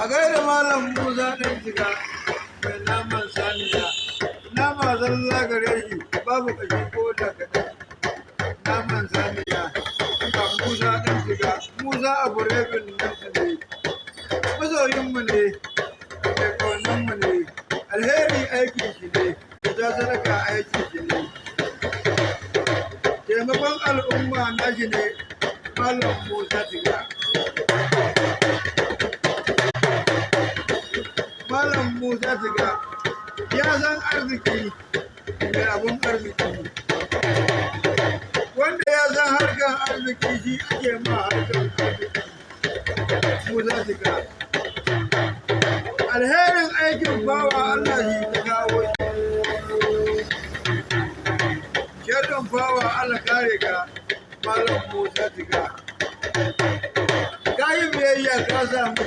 A gaida Malam Musa ɗan shiga mai naman saniya. Nama zalla gare shi babu kashi ko da kaɗan. Naman saniya ga Musa ɗan shiga. Musa abu rebin nan ne. Masoyinmu ne, mai ƙaunanmu ne. Alheri aikin shi ne, da sadaka aikin shi ne. Taimakon al'umma na shi ne Malam Musa shiga. Malam Musa shiga ya san arziki mai abun arziki. Wanda ya san harkar arziki shi ake ma harkar arziki. Musa shiga. Alherin aikin bawa Allah shi ta kawo shi. Sharrin bawa Allah kare ka Malam Musa shiga. Ka yi biyayya ka samu